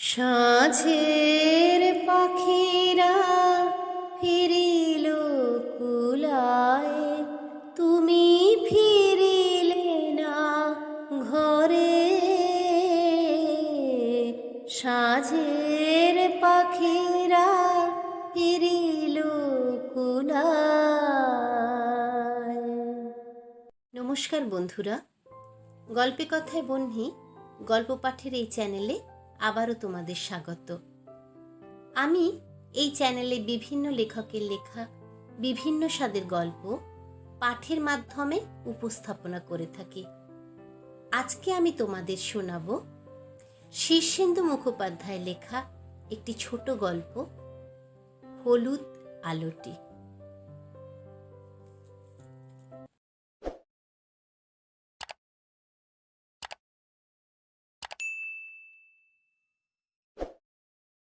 সাঁঝের পাখিরা ফিরিল কুলায়, তুমি ফিরিলে না ঘরে। সাঁঝের পাখিরা ফিরিল কুলায়। নমস্কার বন্ধুরা, গল্পে কথায় বন্যি গল্প পাঠের এই চ্যানেলে আবারও তোমাদের স্বাগত। আমি এই চ্যানেলে বিভিন্ন লেখকের লেখা বিভিন্ন স্বাদের গল্প পাঠের মাধ্যমে উপস্থাপনা করে থাকি। আজকে আমি তোমাদের শোনাব শীর্ষেন্দু মুখোপাধ্যায়ের লেখা একটি ছোট গল্প, হলুদ আলোটি।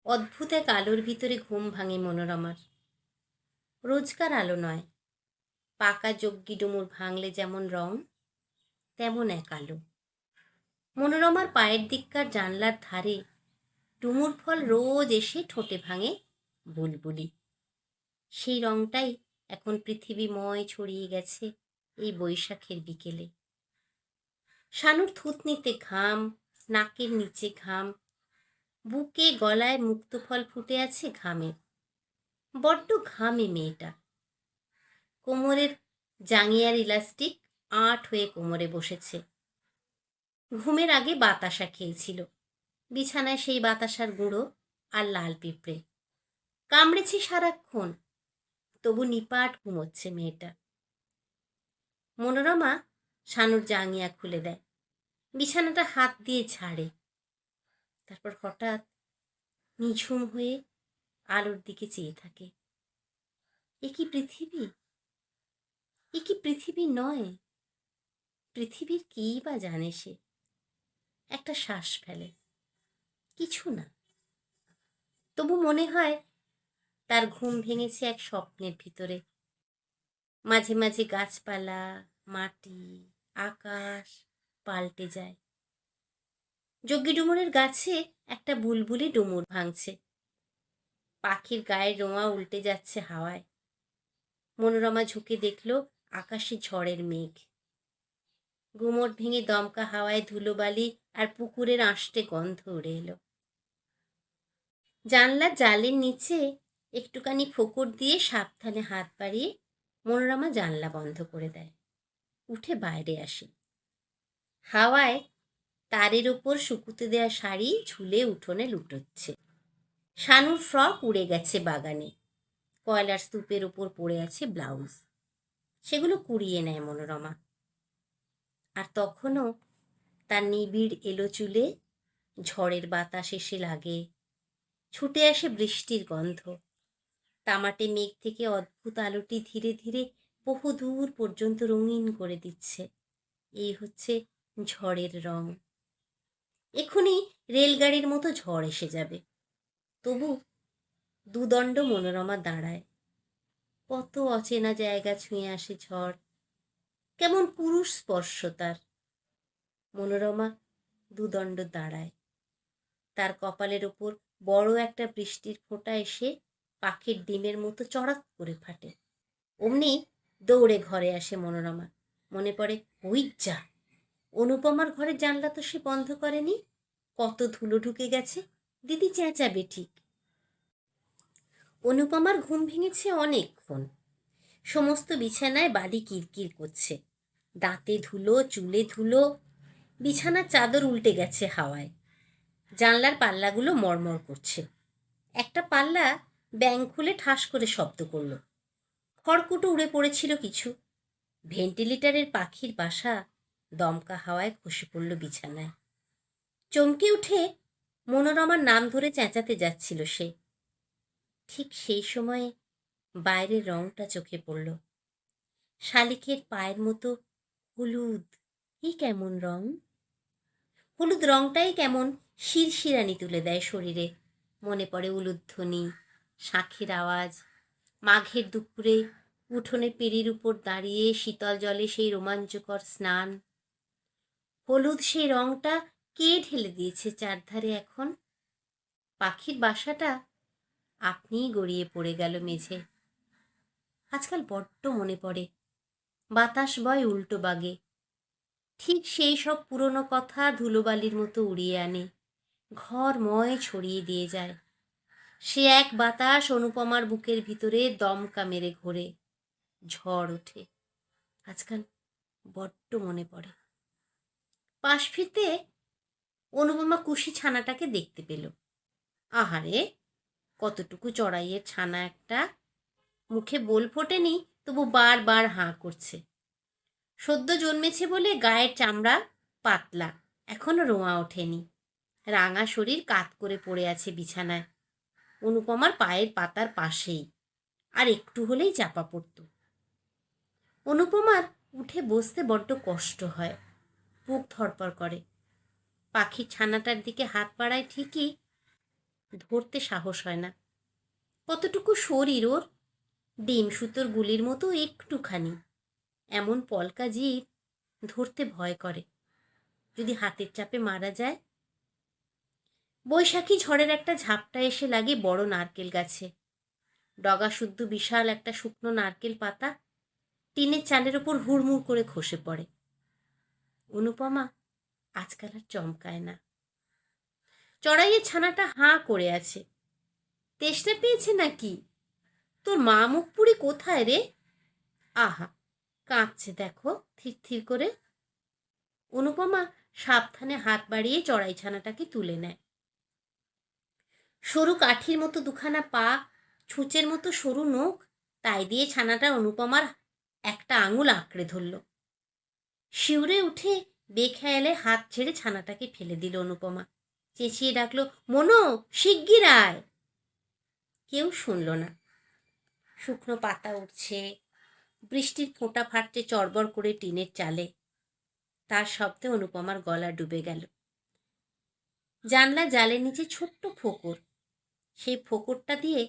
অদ্ভুত এক আলোর ভিতরে ঘুম ভাঙে মনোরমার। রোজকার আলো নয়, পাকা যজ্ঞি ডুমুর ভাঙলে যেমন রং, তেমন এক আলো। মনোরমার পায়ের দিককার জানলার ধারে ডুমুর ফল রোজ এসে ঠোঁটে ভাঙে বুলবুলি। সেই রংটাই এখন পৃথিবীময় ছড়িয়ে গেছে এই বৈশাখের বিকেলে। শানুর থুতনিতে ঘাম, নাকের নিচে ঘাম, বুকে গলায় মুক্তফল ফুটে আছে ঘামের। বড্ড ঘামে মেয়েটা। কোমরের জাঙ্গিয়ার ইলাস্টিক আঁট হয়ে কোমরে বসেছে। ঘুমের আগে বাতাসা খেয়েছিল। বিছানায় সেই বাতাসার গুঁড়ো আর লাল পিঁপড়ে কামড়েছে সারাক্ষণ, তবু নিপাট ঘুমোচ্ছে মেয়েটা। মনোরমা শানুর জাঙ্গিয়া খুলে দেয়, বিছানাটা হাত দিয়ে ঝাড়ে। তারপর হঠাৎ নিঝুম হয়ে আলোর দিকে চেয়ে থাকে। এ কি পৃথিবী? এ কি পৃথিবী নয়? পৃথিবীর কী বা জানে সে। একটা শ্বাস ফেলে, কিছু না। তবু মনে হয় তার ঘুম ভেঙেছে এক স্বপ্নের ভিতরে। মাঝে মাঝে গাছপালা, মাটি, আকাশ পাল্টে যায়। যজ্ঞি ডুমুরের গাছে একটা বুলবুলি ডুমুর ভাঙছে। পাখির গায়ের রোঁয়া উল্টে যাচ্ছে হাওয়ায়। মনোরমা ঝুঁকে দেখল আকাশে ঝড়ের মেঘ। গুমট ভেঙে দমকা হাওয়ায় ধুলোবালি আর পুকুরের আঁশটে গন্ধ উড়ে এলো। জানলার জালের নিচে একটুখানি ফোকর দিয়ে সাবধানে হাত বাড়িয়ে মনোরমা জানলা বন্ধ করে দেয়। উঠে বাইরে আসে। হাওয়ায় তারের ওপর শুকুতে দেয়া শাড়ি ঝুলে উঠোনে লুটোচ্ছে। শানুর ফ্রক উড়ে গেছে বাগানে। কয়লার স্তূপের ওপর পড়ে আছে ব্লাউজ। সেগুলো কুড়িয়ে নেয় মনোরমা। আর তখনও তার নিবিড় এলো চুলে ঝড়ের বাতাস এসে লাগে। ছুটে আসে বৃষ্টির গন্ধ। তামাটে মেঘ থেকে অদ্ভুত আলোটি ধীরে ধীরে বহু দূর পর্যন্ত রঙিন করে দিচ্ছে। এই হচ্ছে ঝড়ের রং। এখনই রেলগাড়ির মতো ঝড় এসে যাবে। তবু দুদণ্ড মনোরমা দাঁড়ায়। কত অচেনা জায়গা ছুঁয়ে আসে ঝড়, কেমন পুরুষ স্পর্শ তার। মনোরমা দুদণ্ড দাঁড়ায়। তার কপালের ওপর বড় একটা বৃষ্টির ফোঁটা এসে পাখির ডিমের মতো চড়াক করে ফাটে। অমনি দৌড়ে ঘরে আসে মনোরমা। মনে পড়ে, ওই যা, অনুপমার ঘরের জানলা তো সে বন্ধ করেনি। কত ধুলো ঢুকে গেছে, দিদি চেঁচাবে ঠিক। অনুপমার ঘুম ভেঙেছে অনেকক্ষণ। সমস্ত বিছানায় বালি কিরকির করছে। দাঁতে ধুলো, চুলে ধুলো। বিছানার চাদর উল্টে গেছে হাওয়ায়। জানলার পাল্লাগুলো মরমর করছে। একটা পাল্লা ব্যাঙ খুলে ঠাস করে শব্দ করল। খড়কুটো উড়ে পড়েছিল কিছু। ভেন্টিলেটরের পাখির বাসা দমকা হাওয়ায় খসে পড়ল বিছানায়। চমকে উঠে মনোরমার নাম ধরে চেঁচাতে যাচ্ছিল সে। ঠিক সেই সময়ে বাইরের রংটা চোখে পড়ল। শালিকের পায়ের মতো হলুদ। এই কেমন রং! হলুদ রংটাই কেমন শিরশিরানি তুলে দেয় শরীরে। মনে পড়ে উলুধ্বনি, শাঁখের আওয়াজ, মাঘের দুপুরে উঠোনে পেড়ির উপর দাঁড়িয়ে শীতল জলে সেই রোমাঞ্চকর স্নান। হলুদ সেই রংটা কে ঢেলে দিয়েছে চারধারে এখন? পাখির বাসাটা আপনিই গড়িয়ে পড়ে গেল মেঝে। আজকাল বড্ড মনে পড়ে, বাতাস বয় উল্টো বাগে, ঠিক সেই সব পুরনো কথা ধুলোবালির মতো উড়িয়ে আনে, ঘরময় ছড়িয়ে দিয়ে যায়। সে এক বাতাস অনুপমার বুকের ভিতরে দমকা মেরে ঘোরে, ঝড় ওঠে। আজকাল বড্ড মনে পড়ে। পাশ ফিরতে অনুপমা কুশি ছানাটাকে দেখতে পেল। আহারে, কতটুকু চড়াইয়ের ছানা একটা, মুখে বোল ফোটেনি, তবু বারবার হাঁ করছে। সদ্য জন্মেছে বলে গায়ের চামড়া পাতলা, এখনো রোঁয়া ওঠেনি। রাঙা শরীর কাত করে পড়ে আছে বিছানায়, অনুপমার পায়ের পাতার পাশেই, আর একটু হলেই চাপা পড়ত। অনুপমার উঠে বসতে বড্ড কষ্ট হয়, বুক ধড়পড় করে। পাখির ছানাটার দিকে হাত বাড়ায় ঠিকই, ধরতে সাহস হয় না। কতটুকু শরীর ওর, ডিম সুতোর গুলির মতো একটুখানি, এমন পলকা জীব, ধরতে ভয় করে। যদি হাতের চাপে মারা যায়। বৈশাখী ঝড়ের একটা ঝাপটা এসে লাগে বড় নারকেল গাছে। ডগা শুদ্ধ বিশাল একটা শুকনো নারকেল পাতা টিনের চালের ওপর হুড়মুড় করে খসে পড়ে। অনুপমা আজকাল আর চমকায় না। চড়াইয়ের ছানাটা হাঁ করে আছে। তেষ্টা পেয়েছে নাকি? তোর মা মুখ পুরি কোথায় রে? আহা, কাঁদছে দেখো থির থির করে। অনুপমা সাবধানে হাত বাড়িয়ে চড়াই ছানাটাকে তুলে নেয়। সরু কাঠির মতো দুখানা পা, ছুঁচের মতো সরু নখ, তাই দিয়ে ছানাটা অনুপমার একটা আঙুল আঁকড়ে ধরল। শিউরে উঠে বেখেয়ালে হাত ছেড়ে ছানাটাকে ফেলে দিল অনুপমা। চেঁচিয়ে ডাকলো, মনো, শিগগির আয়। কেউ শুনল না। শুকনো পাতা উঠছে, বৃষ্টির ফোঁটা ফাটছে চড়বড় করে টিনের চালে। তার শব্দে অনুপমার গলা ডুবে গেল। জানলা জালের নিচে ছোট্ট ফোকর, সেই ফোকরটা দিয়ে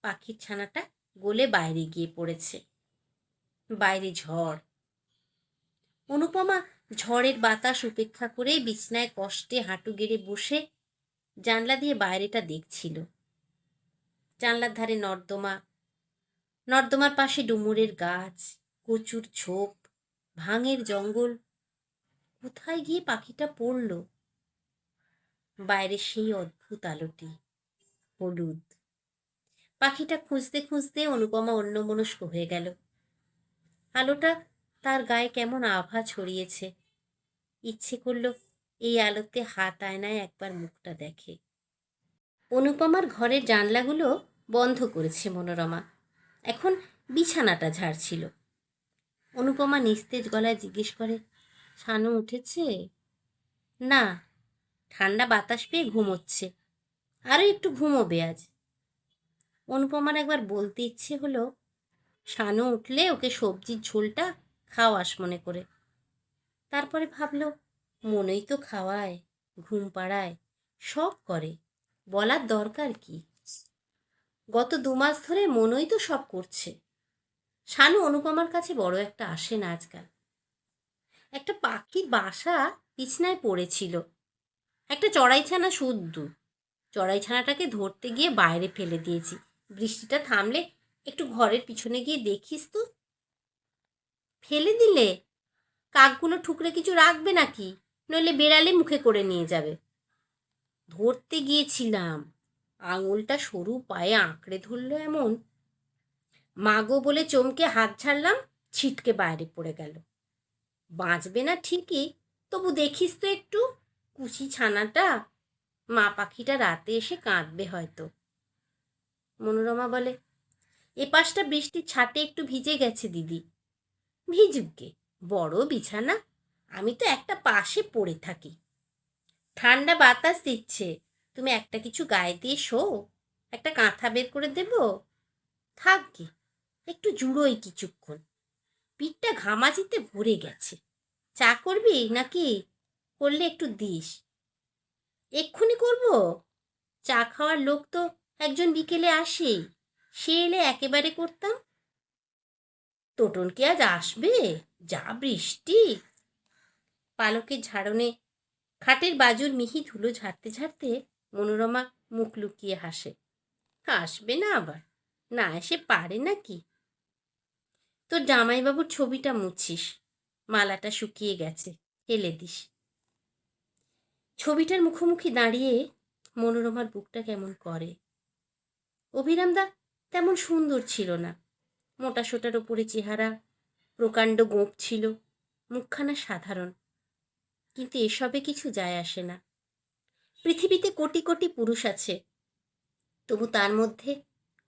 পাখির ছানাটা গলে বাইরে গিয়ে পড়েছে। বাইরে ঝড়। অনুপমা ঝড়ের বাতাস উপেক্ষা করে বিছনায় কষ্টে হাঁটু গেড়ে বসে জানলা দিয়ে বাইরেটা দেখছিল। জানলার ধারে নর্দমা, নর্দমার পাশে ডুমুরের গাছ, কচুর ঝোপ, ভাঙের জঙ্গল। কোথায় গিয়ে পাখিটা পড়ল? বাইরে সেই অদ্ভুত আলোটি, হলুদ। পাখিটা খুঁজতে খুঁজতে অনুপমা অন্যমনস্ক হয়ে গেল। আলোটা তার গায়ে কেমন আভা ছড়িয়েছে। ইচ্ছে করল এই আলোতে হাত আয়নায় একবার মুখটা দেখে। অনুপমার ঘরের জানলাগুলো বন্ধ করেছে মনোরমা, এখন বিছানাটা ঝাড়ছিল। অনুপমা নিস্তেজ গলায় জিজ্ঞেস করে, ছানু উঠেছে? না, ঠান্ডা বাতাস পেয়ে ঘুমোচ্ছে, আরও একটু ঘুমোবে আজ। অনুপমার একবার বলতে ইচ্ছে হলো, শানু উঠলে ওকে সবজির ঝোলটা খাওয়াস মনে করে। তারপরে ভাবল, মনেই তো খাওয়ায়, ঘুম পাড়ায়, সব করে, বলার দরকার কি? গত 2 মাস ধরে মনই তো সব করছে। শানু অনুপমার কাছে বড় একটা আসে না আজকাল। একটা পাখির বাসা বিছনায় পড়েছিল, একটা চড়াইছানা শুদ্ধ। চড়াইছানাটাকে ধরতে গিয়ে বাইরে ফেলে দিয়েছি। বৃষ্টিটা থামলে একটু ঘরের পিছনে গিয়ে দেখিস তো। ফেলে দিলে কাকগুলো ঠুকরে কিছু রাখবে নাকি? নইলে বেড়ালে মুখে করে নিয়ে যাবে। ধরতে গিয়েছিলাম, আঙুলটা সরু পায়ে আঁকড়ে ধরল এমন, মাগো বলে চমকে হাত ছাড়লাম, ছিটকে বাইরে পড়ে গেল। বাঁচবে না ঠিকই, তবু দেখিস তো একটু, কুচি ছানাটা। মা পাখিটা রাতে এসে কাঁদবে হয়তো। মনোরমা বলে, এ পাশটা বৃষ্টির ছাটে একটু ভিজে গেছে দিদি। ভিজুকে, বড় বিছানা, আমি তো একটা পাশে পড়ে থাকি। ঠান্ডা বাতাস দিচ্ছে, তুমি একটা কিছু গায়ে দিয়ে শো, একটা কাঁথা বের করে দেব। থাক গে, একটু জুড়োই কিছুক্ষণ, পিঠটা ঘামাচিতে ভরে গেছে। চা করবি নাকি? করলে একটু দিস। এক্ষুনি করব? চা খাওয়ার লোক তো একজন বিকেলে আসেই, সে এলে একেবারে করতাম। টোটন কি আজ আসবে? যা বৃষ্টি। পালকের ঝাড়নে খাটের বাজুর মিহি ধুলো ঝাড়তে ঝাড়তে মনোরমা মুখ লুকিয়ে হাসে। হাসবে না আবার, না এসে পারে নাকি? তোর জামাইবাবুর ছবিটা মুছিস, মালাটা শুকিয়ে গেছে, ফেলে দিস। ছবিটার মুখোমুখি দাঁড়িয়ে মনোরমার বুকটা কেমন করে। অভিরামদা তেমন সুন্দর ছিল না, মোটা সোটার ওপরে চেহারা, প্রকাণ্ড গোঁপ ছিল, মুখখানা সাধারণ। কিন্তু এসবে কিছু যায় আসে না। পৃথিবীতে কোটি কোটি পুরুষ আছে, তবু তার মধ্যে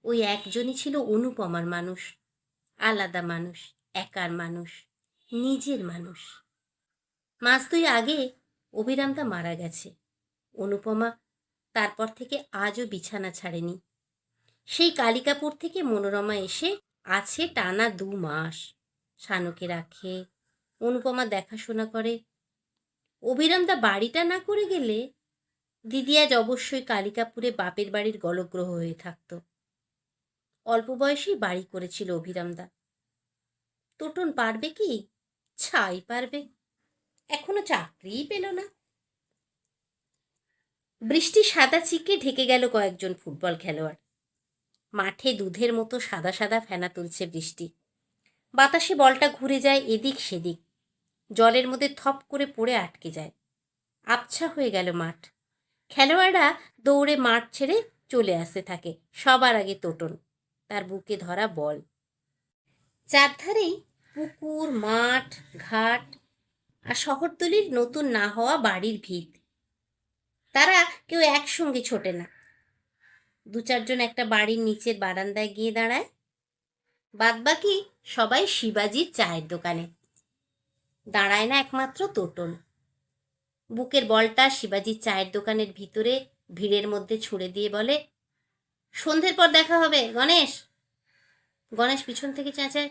ওই একজনই ছিল অনুপমার মানুষ, আলাদা মানুষ, একার মানুষ, নিজের মানুষ। মাস দুই আগে অভিরামদা মারা গেছে। অনুপমা তারপর থেকে আজও বিছানা ছাড়েনি। সেই কালিকাপুর থেকে মনোরমা এসে আছে টানা 2 মাস। শানুকে রাখে, অনুপমা দেখাশোনা করে। অভিরামদা বাড়িটা না করে গেলে দিদি আজ অবশ্যই কালিকাপুরে বাপের বাড়ির গলগ্রহ হয়ে থাকত। অল্প বয়সেই বাড়ি করেছিল অভিরামদা। তোটন পারবে কি? ছাই পারবে, এখনো চাকরিই পেল না। বৃষ্টি সাদা চিকে ঢেকে গেল কয়েকজন ফুটবল খেলোয়াড়। মাঠে দুধের মতো সাদা সাদা ফেনা তুলছে বৃষ্টি। বাতাসে বলটা ঘুরে যায় এদিক সেদিক, জলের মধ্যে থপ করে পড়ে আটকে যায়। আবছা হয়ে গেল মাঠ। খেলোয়াড়রা দৌড়ে মাঠ ছেড়ে চলে আসতে থাকে। সবার আগে তোটন, তার বুকে ধরা বল। চারধারেই পুকুর, মাঠ, ঘাট আর শহরতলির নতুন না হওয়া বাড়ির ভিত। তারা কেউ একসঙ্গে ছোটে না। 2-4 জন একটা বাড়ির নিচের বারান্দায় গিয়ে দাঁড়ায়। বাদবাকি সবাই শিবাজির চায়ের দোকানে। দাঁড়ায় না একমাত্র তোটন। বুকের বলটা শিবাজির চায়ের দোকানের ভিতরে ভিড়ের মধ্যে ছুঁড়ে দিয়ে বলে, সন্ধ্যের পর দেখা হবে গণেশ। গণেশ পিছন থেকে চেঁচায়,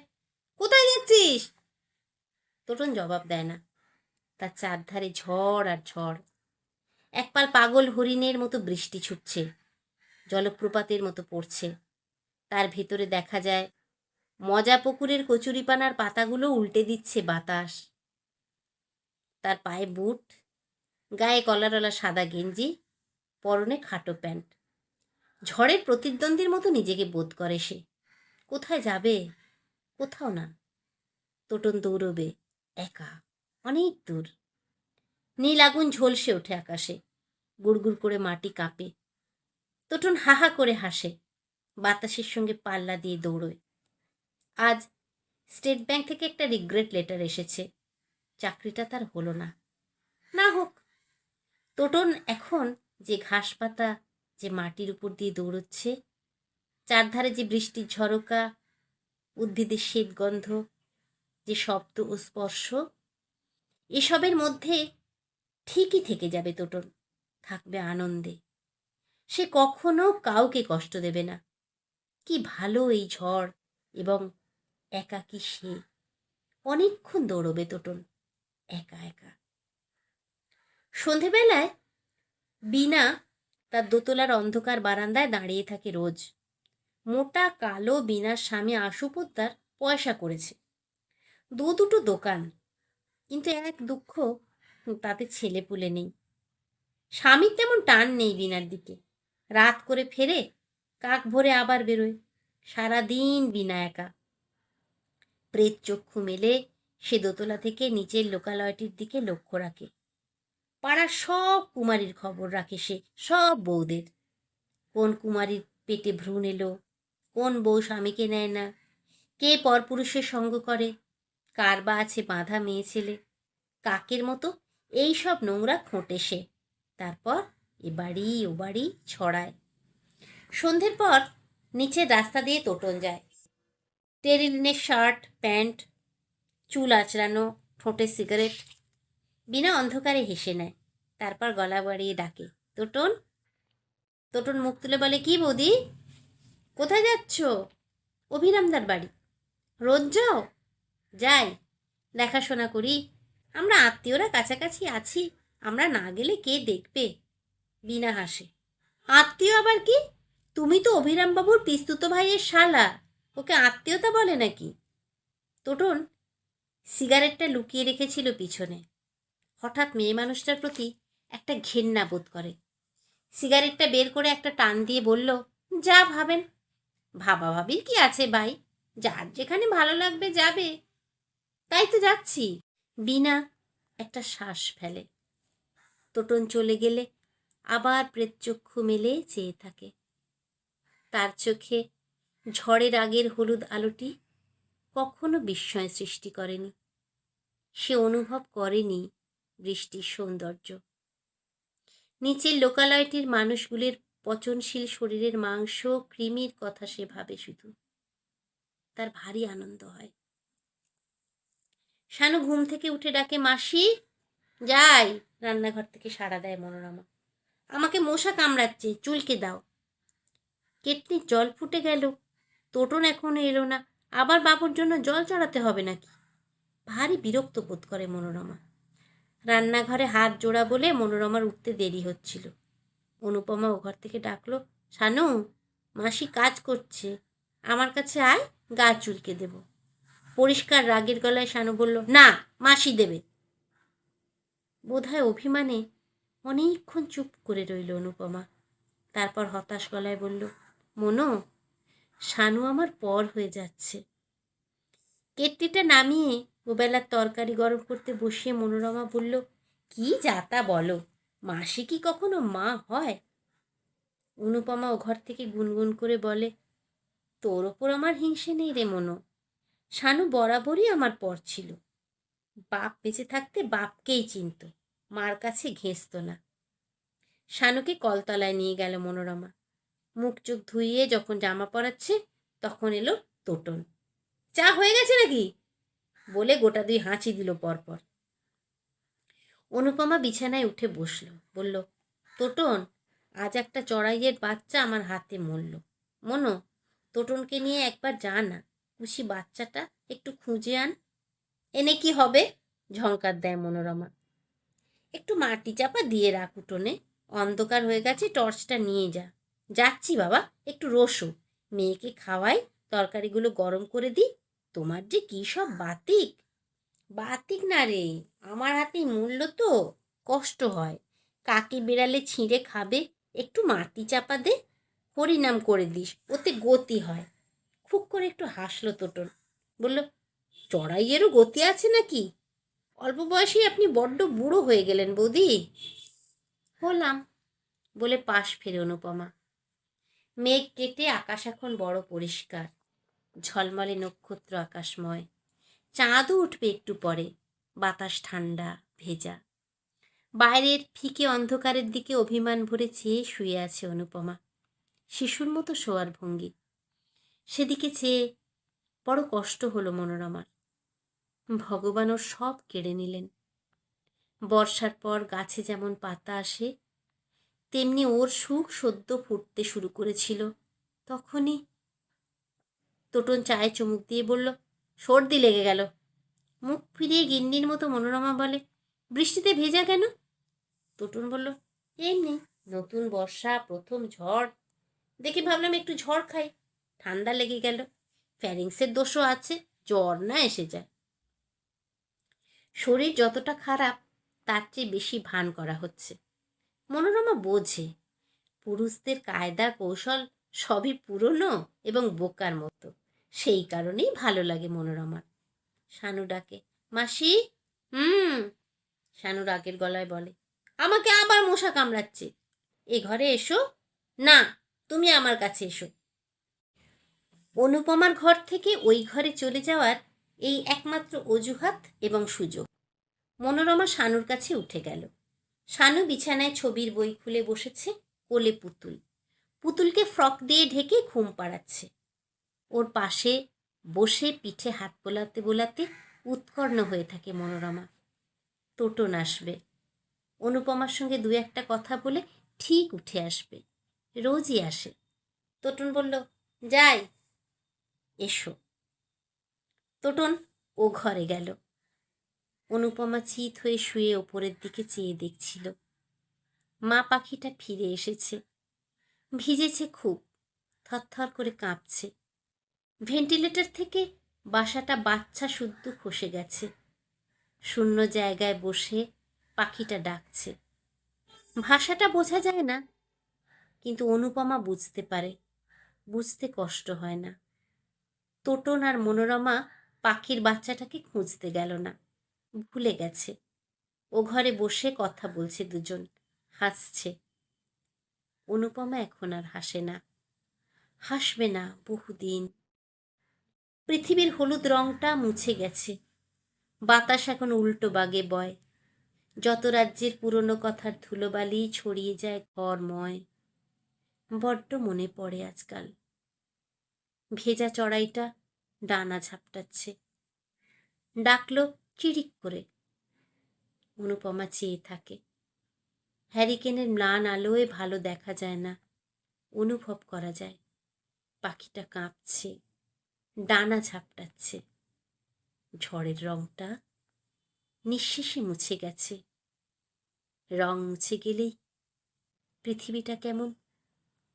কোথায় যাচ্ছিস? তোটন জবাব দেয় না। তার চারধারে ঝড় আর ঝড়। একপাল পাগল হরিণের মতো বৃষ্টি ছুটছে, জলপ্রপাতের মতো পড়ছে। তার ভেতরে দেখা যায় মজা পুকুরের কচুরিপানার পাতাগুলো উল্টে দিচ্ছে বাতাস। তার পায়ে বুট, গায়ে কলারওয়ালা সাদা গেঞ্জি, পরনে খাটো প্যান্ট। ঝড়ের প্রতিদ্বন্দ্বীর মতো নিজেকে বোধ করে সে। কোথায় যাবে? কোথাও না। তোটন দৌড়বে একা, অনেক দূর। নীল আগুন ঝলসে ওঠে আকাশে, গুড়গুড় করে মাটি কাঁপে। তোটন হাহা করে হাসে, বাতাসের সঙ্গে পাল্লা দিয়ে দৌড়োয়। আজ স্টেট ব্যাংক থেকে একটা রিগ্রেট লেটার এসেছে। চাকরিটা তার হলো না। না হোক। তোটন এখন যে ঘাস পাতা, যে মাটির উপর দিয়ে দৌড়চ্ছে, চারধারে যে বৃষ্টির ঝরকা, উদ্ভিদের শ্বেত গন্ধ, যে শব্দ ও স্পর্শ, এসবের মধ্যে ঠিকই থেকে যাবে তোটন, থাকবে আনন্দে। সে কখনো কাউকে কষ্ট দেবে না। কি ভালো এই ঝড় এবং একাকী সে। অনেকক্ষণ দৌড়বে তোটন একা একা। সন্ধেবেলায় বিনা তার দোতলার অন্ধকার বারান্দায় দাঁড়িয়ে থাকে রোজ। মোটা কালো বিনার স্বামী আশু পোদ্দার পয়সা করেছে, 2-2টো দোকান। কিন্তু এক দুঃখ, তাতে ছেলেপুলে নেই। স্বামীর তেমন টান নেই বিনার দিকে। রাত করে ফেরে, কাক ভোরে আবার বেরোয়। সারাদিন বিনা একা। প্রেত চক্ষু মেলে সে দোতলা থেকে নিচের লোকালয়টির দিকে লক্ষ্য রাখে। পাড়ার সব কুমারীর খবর রাখে সে, সব বউদের। কোন কুমারীর পেটে ভ্রূণ এলো, কোন বউ স্বামীকে নেয় না, কে পরপুরুষের সঙ্গ করে, কার বা আছে বাঁধা মেয়ে ছেলে। কাকের মতো এই সব নোংরা খোঁটে সে। তারপর এ বাড়ি ও বাড়ি ছড়ায়। সন্ধ্যের পর নিচের রাস্তা দিয়ে তোটন যায়। টেরিলিনের শার্ট প্যান্ট, চুল আঁচড়ানো, ঠোঁটে সিগারেট। বিনা অন্ধকারে হেসে নেয়, তারপর গলা বাড়িয়ে ডাকে, তোটন। তোটন মুখ তুলে বলে, কি বৌদি, কোথায় যাচ্ছ? অভিরামদার বাড়ি। রোজ যাও? যাই, দেখাশোনা করি। আমরা আত্মীয়রা কাছাকাছি আছি, আমরা না গেলে কে দেখবে? বিনা হাসে। আত্মীয় আবার কি? তুমি তো অভিরামবাবুর পিস্তুত ভাইয়ের শালা, ওকে আত্মীয়তা বলে নাকি? তোটন সিগারেটটা লুকিয়ে রেখেছিল পিছনে। হঠাৎ মেয়ে মানুষটার প্রতি একটা ঘেন্না বোধ করে। সিগারেটটা বের করে একটা টান দিয়ে বলল, যা ভাবেন। ভাবাভাবির কি আছে ভাই, যার যেখানে ভালো লাগবে যাবে। তাই তো যাচ্ছি। বিনা একটা শ্বাস ফেলে। তোটন চলে গেলে আবার প্রেতচক্ষু মেলে চেয়ে থাকে। তার চোখে ঝড়ের আগের হলুদ আলোটি কখনো বিস্ময় সৃষ্টি করেনি। সে অনুভব করেনি বৃষ্টির সৌন্দর্য। নিচের লোকালয়টির মানুষগুলির পচনশীল শরীরের মাংস কৃমির কথা সে ভাবে শুধু। তার ভারী আনন্দ হয়। শানু ঘুম থেকে উঠে ডাকে, মাসি যাই। রান্নাঘর থেকে সাড়া দেয় মনোরমা। আমাকে মশা কামড়াচ্ছে, চুলকে দাও। কেটলির জল ফুটে গেল, তোটন এখনো এলো না, আবার বাবুর জন্য জল চড়াতে হবে নাকি? ভারী বিরক্ত বোধ করে মনোরমা। রান্নাঘরে হাত জোড়া বলে মনোরমার উঠতে দেরি হচ্ছিল। অনুপমা ও ঘর থেকে ডাকলো, শানু, মাসি কাজ করছে, আমার কাছে আয়, গা চুলকে দেব। পরিষ্কার রাগের গলায় শানু বলল, না, মাসি দেবে। বোধহয় অভিমানে অনেকক্ষণ চুপ করে রইল অনুপমা। তারপর হতাশ গলায় বলল, মনো, শানু আমার পর হয়ে যাচ্ছে। কেটলিটা নামিয়ে ওবেলার তরকারি গরম করতে বসিয়ে মনোরমা বলল, কি যাতা বলো, মাসি কি কখনো মা হয়? অনুপমা ও ঘর থেকে গুনগুন করে বলে, তোর ওপর আমার হিংসে নেই রে মনো। শানু বরাবরই আমার পর ছিল। বাপ বেঁচে থাকতে বাপকেই চিনত, মার কাছে ঘেঁষত না। শানুকে কলতলায় নিয়ে গেল মনোরমা। মুখ চোখ ধুইয়ে যখন জামা পরাচ্ছে তখন এলো তোটন। চা হয়ে গেছে নাকি বলে গোটা দুই হাঁচি দিল পরপর। অনুপমা বিছানায় উঠে বসল, বলল, তোটন, আজ একটা চড়াইয়ের বাচ্চা আমার হাতে মরল। মনো, তোটনকে নিয়ে একবার যা না, খুশি বাচ্চাটা একটু খুঁজে আন। এনে কি হবে? ঝংকার দেয় মনোরমা। একটু মাটি চাপা দিয়ে রাখ উঠোনে, অন্ধকার হয়ে গেছে, টর্চটা নিয়ে যা। যাচ্ছি বাবা, একটু রোসো, মেয়েকে খাওয়াই, তরকারিগুলো গরম করে দিই। তোমার যে কী সব বাতিক। বাতিক না রে, আমার হাতেই মূল্য তো, কষ্ট হয়। কাকে বেড়ালে ছিঁড়ে খাবে, একটু মাটি চাপা দে, হরিনাম করে দিস, ওতে গতি হয়। খুব করে একটু হাসলো তোটন, বলল, চড়াইয়েরও গতি আছে নাকি? অল্প বয়সেই আপনি বড্ড বুড়ো হয়ে গেলেন বৌদি। হলাম, বলে পাশ ফিরে অনুপমা। মেঘ কেটে আকাশ এখন বড় পরিষ্কার, ঝলমলে নক্ষত্র আকাশময়। চাঁদও উঠবে একটু পরে, বাতাস ঠান্ডা ভেজা। বাইরের ফিকে অন্ধকারের দিকে অভিমান ভরে চেয়ে শুয়ে আছে অনুপমা, শিশুর মতো শোয়ার ভঙ্গি। সেদিকে চেয়ে বড় কষ্ট হলো মনোরমার। ভগবান ওর সব কেড়ে নিলেন। বর্ষার পর গাছে যেমন পাতা আসে, তেমনি ওর সুখ সদ্য ফুটতে শুরু করেছিল। তখনই তোটন চায়ে চুমুক দিয়ে বলল, সর্দি লেগে গেল। মুখ ফিরিয়ে গিন্নির মতো মনোরমা বলে, বৃষ্টিতে ভেজা কেন? তোটন বলল, এমনি, নতুন বর্ষা, প্রথম ঝড় দেখে ভাবলাম একটু ঝড় খাই, ঠান্ডা লেগে গেল। ফ্যারিংসের দোষও আছে, জ্বর না এসে যায়। শরীর যতটা খারাপ তার চেয়ে বেশি ভান করা হচ্ছে। মনোরমা বোঝে পুরুষদের কায়দা কৌশল সবই পুরনো এবং বোকার মতো, সেই কারণেই ভালো লাগে মনোরমার। শানু ডাকে, মাসি। শানু রাগের গলায় বলে, আমাকে আবার মশা কামড়াচ্ছে, এ ঘরে এসো। না, তুমি আমার কাছে এসো। অনুপমার ঘর থেকে ওই ঘরে চলে যাওয়ার এই একমাত্র অজুহাত এবং সুযোগ। মনোরমা শানুর কাছে উঠে গেল। শানু বিছানায় ছবির বই খুলে বসেছে, কোলে পুতুল। পুতুলকে ফ্রক দিয়ে ঢেকে ঘুম পাড়াচ্ছে। ওর পাশে বসে পিঠে হাত বোলাতে বোলাতে উৎকর্ণ হয়ে থাকে মনোরমা। তোটন আসবে, অনুপমার সঙ্গে দু একটা কথা বলে ঠিক উঠে আসবে, রোজই আসে। তোটন বলল, যাই। এসো। তোটন ও ঘরে গেল। অনুপমা চিত হয়ে শুয়ে ওপরের দিকে চেয়ে দেখছিল। মা পাখিটা ফিরে এসেছে, ভিজেছে খুব, থরথর করে কাঁপছে। ভেন্টিলেটর থেকে বাসাটা বাচ্চা শুদ্ধ খসে গেছে। শূন্য জায়গায় বসে পাখিটা ডাকছে। ভাষাটা বোঝা যায় না, কিন্তু অনুপমা বুঝতে পারে, বুঝতে কষ্ট হয় না। তোটন আর মনোরমা পাখির বাচ্চাটাকে খুঁজতে গেল না, ভুলে গেছে। ও ঘরে বসে কথা বলছে দুজন, হাসছে। অনুপমা এখন আর হাসে না, হাসবে না বহুদিন। পৃথিবীর হলুদ রংটা মুছে গেছে, বাতাস এখন উল্টো বাগে বয়। যত রাজ্যের পুরনো কথার ধুলোবালি ছড়িয়ে যায় ঘরময়। বড্ড মনে পড়ে আজকাল। ভেজা চড়াইটা ডানা ঝাপটাচ্ছে, ডাকলো চিড়িক করে। অনুপমা চেয়ে থাকে। হ্যারিকেনের ম্লান আলোয় ভালো দেখা যায় না, অনুভব করা যায় পাখিটা কাঁপছে, ডানা ঝাপটাচ্ছে। ঝড়ের রংটা নিঃশেষে মুছে গেছে। রং মুছে গেলেই পৃথিবীটা কেমন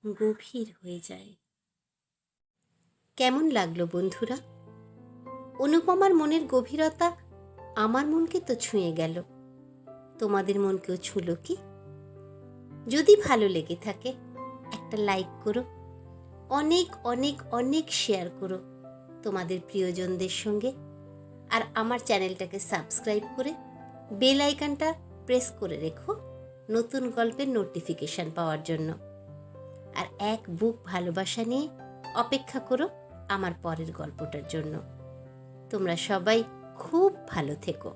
গভীর হয়ে যায়। কেমন লাগলো বন্ধুরা? অনুপমার মনের গভীরতা আমার মনকে তো ছুঁয়ে গেল, তোমাদের মনকেও ছুঁলো কি? যদি ভালো লেগে থাকে একটা লাইক করো, অনেক অনেক অনেক শেয়ার করো তোমাদের প্রিয়জনদের সঙ্গে। আর আমার চ্যানেলটাকে সাবস্ক্রাইব করে বেল আইকনটা প্রেস করে রেখো নতুন গল্পের নোটিফিকেশন পাওয়ার জন্য। আর এক বুক ভালোবাসা নিয়ে অপেক্ষা করো আমার পরের গল্পটার জন্য। তোমরা সবাই খুব ভালো থেকো।